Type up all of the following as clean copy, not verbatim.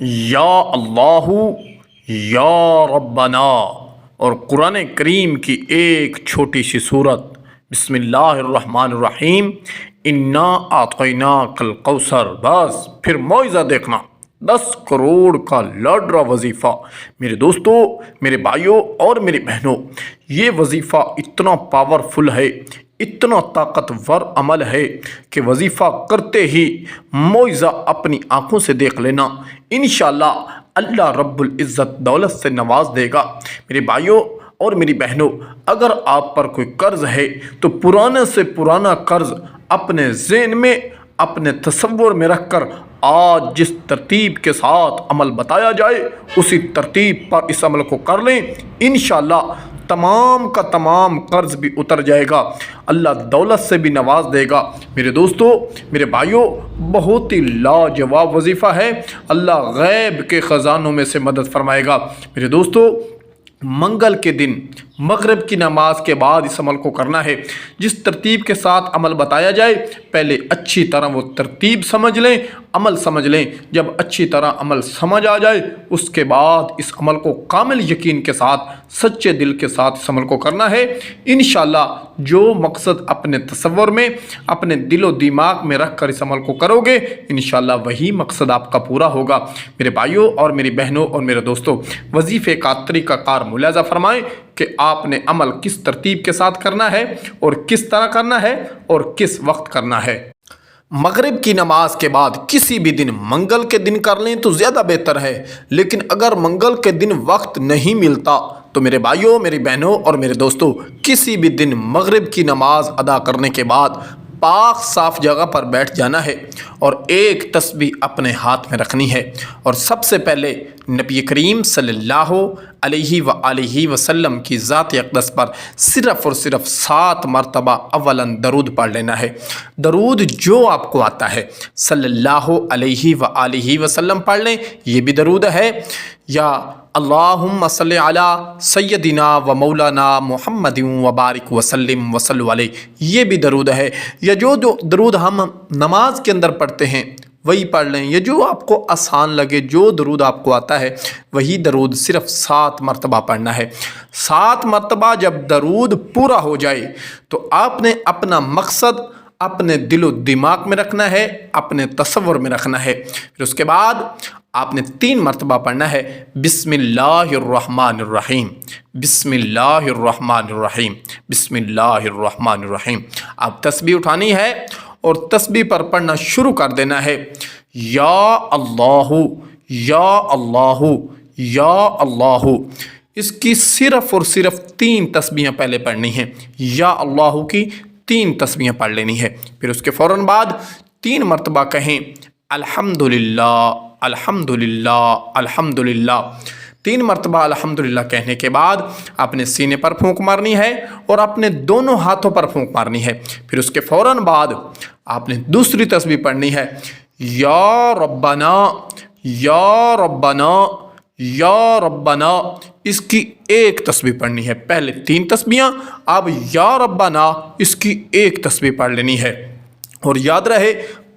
یا اللہ یا ربنا، اور قرآن کریم کی ایک چھوٹی سی صورت بسم اللہ الرحمن الرحیم انا اعطیناک الکوثر، بس پھر معجزہ دیکھنا 10 کروڑ کا لاڈرا وظیفہ۔ میرے دوستو، میرے بھائیوں اور میری بہنوں، یہ وظیفہ اتنا پاورفل ہے، اتنا طاقتور عمل ہے کہ وظیفہ کرتے ہی معجزہ اپنی آنکھوں سے دیکھ لینا۔ انشاءاللہ اللہ رب العزت دولت سے نواز دے گا۔ میرے بھائیوں اور میری بہنوں، اگر آپ پر کوئی قرض ہے تو پرانے سے پرانا قرض اپنے ذہن میں، اپنے تصور میں رکھ کر آج جس ترتیب کے ساتھ عمل بتایا جائے اسی ترتیب پر اس عمل کو کر لیں، انشاءاللہ تمام کا تمام قرض بھی اتر جائے گا، اللہ دولت سے بھی نواز دے گا۔ میرے دوستو، میرے بھائیوں، بہت ہی لاجواب وظیفہ ہے، اللہ غیب کے خزانوں میں سے مدد فرمائے گا۔ میرے دوستو، منگل کے دن مغرب کی نماز کے بعد اس عمل کو کرنا ہے۔ جس ترتیب کے ساتھ عمل بتایا جائے پہلے اچھی طرح وہ ترتیب سمجھ لیں، عمل سمجھ لیں۔ جب اچھی طرح عمل سمجھ آ جائے اس کے بعد اس عمل کو کامل یقین کے ساتھ، سچے دل کے ساتھ اس عمل کو کرنا ہے۔ انشاءاللہ جو مقصد اپنے تصور میں، اپنے دل و دماغ میں رکھ کر اس عمل کو کرو گے، انشاءاللہ وہی مقصد آپ کا پورا ہوگا۔ میرے بھائیوں اور میری بہنوں اور میرے دوستوں، وظیفے کا طریقہ کار ملاحظہ فرمائیں کہ آپ نے عمل کس ترتیب کے ساتھ کرنا ہے اور کس طرح کرنا ہے اور کس وقت کرنا ہے۔ مغرب کی نماز کے بعد کسی بھی دن، منگل کے دن کر لیں تو زیادہ بہتر ہے، لیکن اگر منگل کے دن وقت نہیں ملتا تو میرے بھائیوں، میری بہنوں اور میرے دوستوں، کسی بھی دن مغرب کی نماز ادا کرنے کے بعد پاک صاف جگہ پر بیٹھ جانا ہے اور ایک تسبیح اپنے ہاتھ میں رکھنی ہے، اور سب سے پہلے نبی کریم صلی اللہ علیہ وآلہ وسلم کی ذات اقدس پر صرف اور صرف 7 مرتبہ اولاً درود پڑھ لینا ہے۔ درود جو آپ کو آتا ہے صلی اللہ علیہ وآلہ وسلم پڑھ لیں، یہ بھی درود ہے، یا اللہم صلی علی سیدنا و مولانا محمد و بارک وسلم وصلوا علیہ، یہ بھی درود ہے، یا جو درود ہم نماز کے اندر پڑھتے ہیں وہی پڑھ لیں، یا جو آپ کو آسان لگے، جو درود آپ کو آتا ہے وہی درود صرف 7 مرتبہ پڑھنا ہے۔ 7 مرتبہ جب درود پورا ہو جائے تو آپ نے اپنا مقصد اپنے دل و دماغ میں رکھنا ہے، اپنے تصور میں رکھنا ہے۔ پھر اس کے بعد آپ نے 3 مرتبہ پڑھنا ہے بسم اللہ الرحمن الرحیم، بسم اللہ الرحمن الرحیم، بسم اللہ الرحمن الرحیم۔ آپ تسبیح اٹھانی ہے اور تسبیح پر پڑھنا شروع کر دینا ہے، یا اللہ یا اللہ یا اللہ۔ اس کی صرف اور صرف 3 تسبیحیں پہلے پڑھنی ہیں، یا اللہ کی 3 تسبیحیں پڑھ لینی ہے۔ پھر اس کے فوراً بعد 3 مرتبہ کہیں الحمدللہ الحمدللہ الحمدللہ۔ 3 مرتبہ الحمدللہ کہنے کے بعد اپنے سینے پر پھونک مارنی ہے اور اپنے دونوں ہاتھوں پر پھونک مارنی ہے۔ پھر اس کے فوراً بعد آپ نے دوسری تسبیح پڑھنی ہے، یا ربنا یا ربنا یا ربنا۔ اس کی ایک تسبیح پڑھنی ہے، پہلے 3 تسبیحاں، اب یا ربنا اس کی ایک تسبیح پڑھ لینی ہے۔ اور یاد رہے،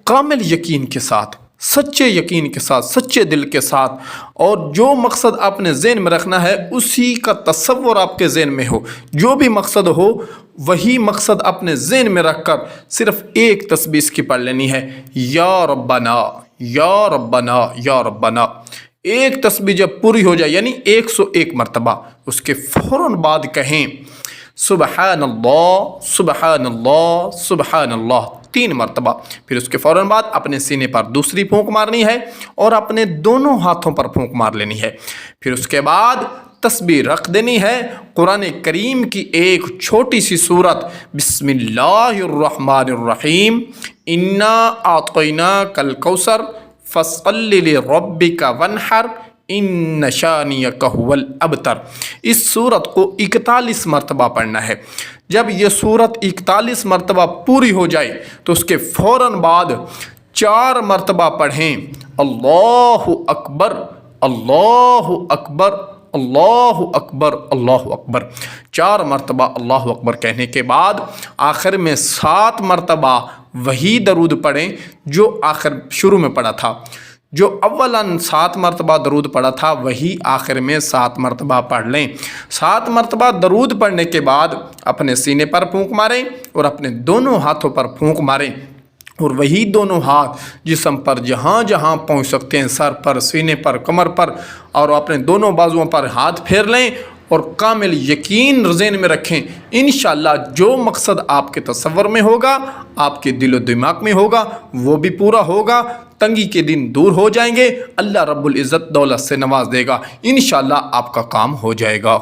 کامل یقین کے ساتھ، سچے یقین کے ساتھ، سچے دل کے ساتھ، اور جو مقصد آپ نے ذہن میں رکھنا ہے اسی کا تصور آپ کے ذہن میں ہو، جو بھی مقصد ہو وہی مقصد اپنے ذہن میں رکھ کر صرف ایک تسبیح اس کی پڑھ لینی ہے، یا ربنا یا ربنا یا ربنا۔ ایک تسبیح جب پوری ہو جائے یعنی 101 مرتبہ، اس کے فوراً بعد کہیں سبحان اللہ سبحان اللہ سبحان اللہ 3 مرتبہ۔ پھر اس کے فوراً بعد اپنے سینے پر دوسری پھونک مارنی ہے اور اپنے دونوں ہاتھوں پر پھونک مار لینی ہے۔ پھر اس کے بعد تسبیح رکھ دینی ہے، قرآن کریم کی ایک چھوٹی سی صورت بسم اللہ الرحمن الرحیم انا اعطیناک الکوثر فصل لربک وانحر ان شانئک ھو الابتر۔ اس صورت کو 41 مرتبہ پڑھنا ہے۔ جب یہ صورت 41 مرتبہ پوری ہو جائے تو اس کے فوراً بعد 4 مرتبہ پڑھیں اللہ اکبر اللہ اکبر اللہ اکبر اللہ اکبر۔ 4 مرتبہ اللہ اکبر کہنے کے بعد آخر میں 7 مرتبہ وہی درود پڑھیں جو شروع میں پڑھا تھا۔ جو اولاً 7 مرتبہ درود پڑھا تھا وہی آخر میں 7 مرتبہ پڑھ لیں۔ 7 مرتبہ درود پڑھنے کے بعد اپنے سینے پر پھونک ماریں اور اپنے دونوں ہاتھوں پر پھونک ماریں، اور وہی دونوں ہاتھ جسم پر جہاں جہاں پہنچ سکتے ہیں، سر پر، سینے پر، کمر پر، اور اپنے دونوں بازوؤں پر ہاتھ پھیر لیں اور کامل یقین ذہن میں رکھیں، انشاءاللہ جو مقصد آپ کے تصور میں ہوگا، آپ کے دل و دماغ میں ہوگا، وہ بھی پورا ہوگا۔ تنگی کے دن دور ہو جائیں گے، اللہ رب العزت دولت سے نواز دے گا، انشاءاللہ آپ کا کام ہو جائے گا۔